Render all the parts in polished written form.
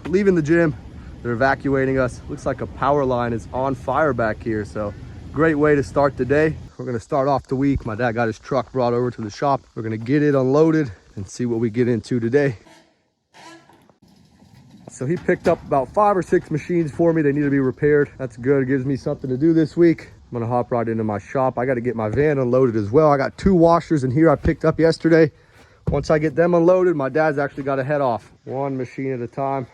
leaving the gym. They're evacuating us. Looks like a power line is on fire back here. So great way to start the day. We're gonna start off the week. My dad got his truck brought over to the shop. We're gonna get it unloaded and see what we get into today. So he picked up about 5 or 6 machines for me. They need to be repaired. That's good. It gives me something to do this week. I'm gonna hop right into my shop. I gotta get my van unloaded as well. I got 2 washers in here I picked up yesterday. Once I get them unloaded, my dad's actually got to head off. 1 machine at a time.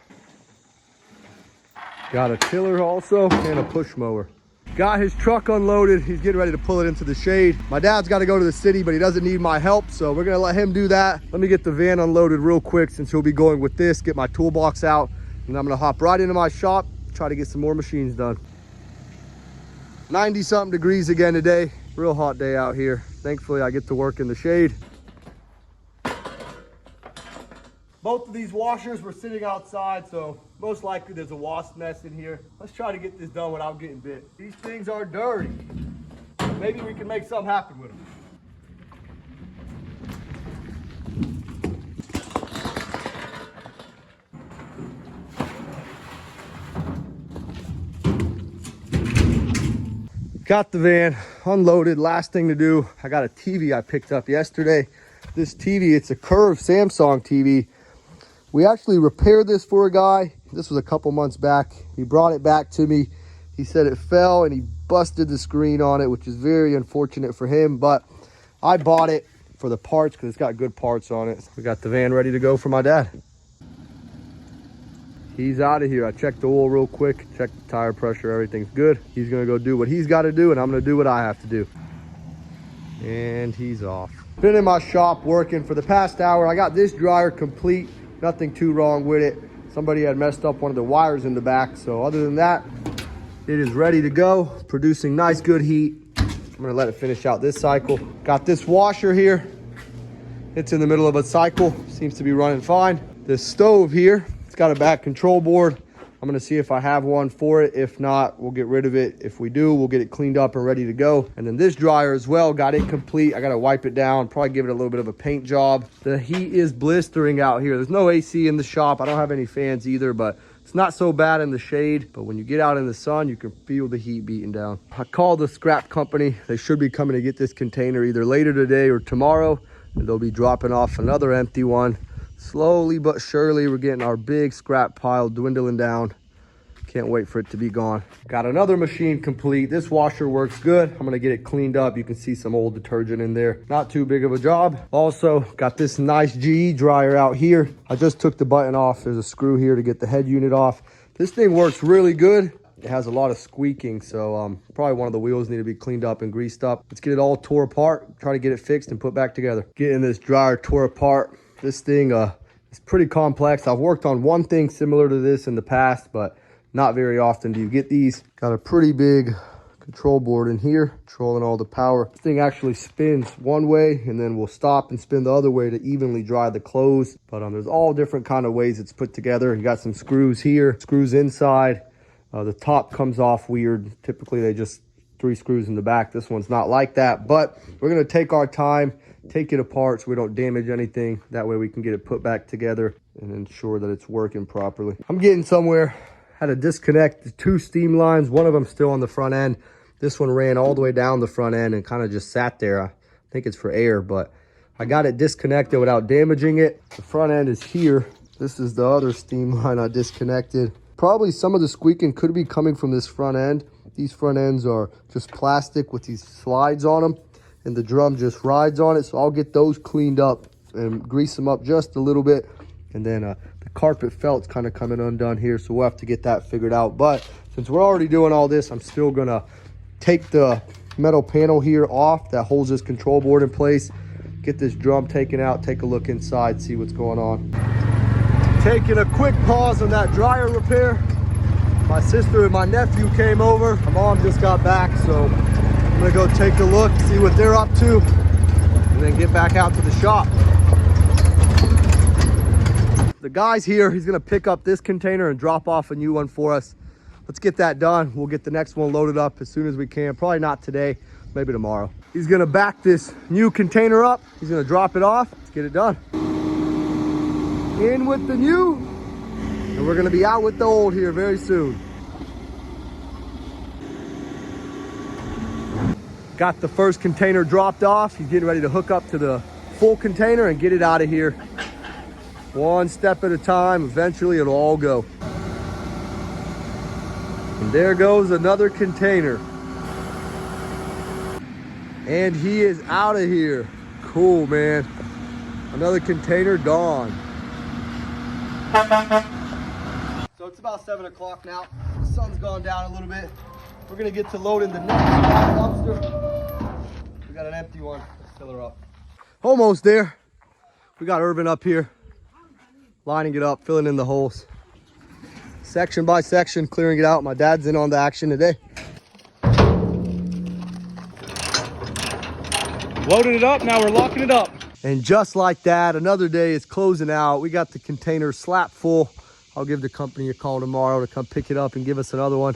Got a tiller also and a push mower. Got his truck unloaded. He's getting ready to pull it into the shade. My dad's got to go to the city, but he doesn't need my help, so we're gonna let him do that. Let me get the van unloaded real quick since he'll be going with this, get my toolbox out, and I'm gonna hop right into my shop, try to get some more machines done. 90 something degrees again today. Real hot day out here. Thankfully, I get to work in the shade. Both of these washers were sitting outside, so most likely there's a wasp nest in here. Let's try to get this done without getting bit. These things are dirty. Maybe we can make something happen with them. Got the van unloaded. Last thing to do, I got a TV I picked up yesterday. This TV, it's a curved Samsung TV. We actually repaired this for a guy. This was a couple months back. He brought it back to me. He said it fell and he busted the screen on it, which is very unfortunate for him, but I bought it for the parts because it's got good parts on it. We got the van ready to go for my dad. He's out of here. I checked the oil real quick, checked the tire pressure, everything's good. He's gonna go do what he's gotta do and I'm gonna do what I have to do. And he's off. Been in my shop working for the past hour. I got this dryer complete. Nothing too wrong with it. Somebody had messed up one of the wires in the back. So other than that, it is ready to go. Producing nice, good heat. I'm gonna let it finish out this cycle. Got this washer here. It's in the middle of a cycle. Seems to be running fine. This stove here, it's got a back control board. I'm gonna see if I have one for it. If not, we'll get rid of it. If we do, we'll get it cleaned up and ready to go. And then this dryer as well, got it complete. I gotta wipe it down, probably give it a little bit of a paint job. The heat is blistering out here. There's no AC in the shop. I don't have any fans either, but it's not so bad in the shade. But when you get out in the sun, you can feel the heat beating down. I called the scrap company. They should be coming to get this container either later today or tomorrow. And they'll be dropping off another empty one. Slowly but surely, we're getting our big scrap pile dwindling down. Can't wait for it to be gone. Got another machine complete. This washer works good. I'm gonna get it cleaned up. You can see some old detergent in there. Not too big of a job. Also, got this nice GE dryer out here. I just took the button off. There's a screw here to get the head unit off. This thing works really good. It has a lot of squeaking, so probably one of the wheels need to be cleaned up and greased up. Let's get it all tore apart, try to get it fixed and put back together. Getting this dryer tore apart. This thing is pretty complex. I've worked on one thing similar to this in the past, but not very often do you get these. Got a pretty big control board in here, controlling all the power. This thing actually spins one way and then will stop and spin the other way to evenly dry the clothes. But there's all different kind of ways it's put together. You got some screws here, screws inside. The top comes off weird. Typically they just 3 screws in the back. This one's not like that, but we're gonna take our time, take it apart so we don't damage anything. That way we can get it put back together and ensure that it's working properly. I'm getting somewhere. Had to disconnect the 2 steam lines. One of them still on the front end. This one ran all the way down the front end and kind of just sat there. I think it's for air, but I got it disconnected without damaging it. The front end is here. This is the other steam line I disconnected. Probably some of the squeaking could be coming from this front end. These front ends are just plastic with these slides on them, and the drum just rides on it. So I'll get those cleaned up and grease them up just a little bit. And then the carpet felt's kind of coming undone here, so we'll have to get that figured out. But since we're already doing all this, I'm still gonna take the metal panel here off that holds this control board in place, get this drum taken out, take a look inside, see what's going on. Taking a quick pause on that dryer repair. My sister and my nephew came over. My mom just got back, so I'm gonna go take a look, see what they're up to, and then get back out to the shop. The guy's here. He's gonna pick up this container and drop off a new one for us. Let's get that done. We'll get the next one loaded up as soon as we can. Probably not today, maybe tomorrow. He's gonna back this new container up. He's gonna drop it off. Let's get it done. In with the new, and And we're gonna be out with the old here very soon. Got the first container dropped off. He's getting ready to hook up to the full container and get it out of here. One step at a time, eventually it'll all go. And there goes another container. And he is out of here. Cool, man. Another container gone. So it's about 7 o'clock now. The sun's gone down a little bit. We're gonna get to loading the next dumpster. We got an empty one. Let's fill her up. Almost there. We got Erwin up here, lining it up, filling in the holes. Section by section, clearing it out. My dad's in on the action today. Loaded it up, now we're locking it up. And just like that, another day is closing out. We got the container slap full. I'll give the company a call tomorrow to come pick it up and give us another one.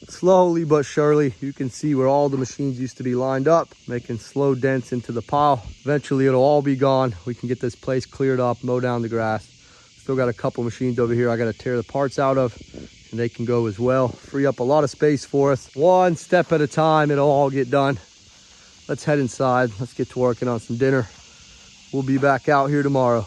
Slowly but surely, you can see where all the machines used to be lined up, making slow dents into the pile. Eventually it'll all be gone. We can get this place cleared up, mow down the grass. Still got a couple machines over here I got to tear the parts out of, and they can go as well. Free up a lot of space for us. One step at a time, it'll all get done. Let's head inside. Let's get to working on some dinner. We'll be back out here tomorrow.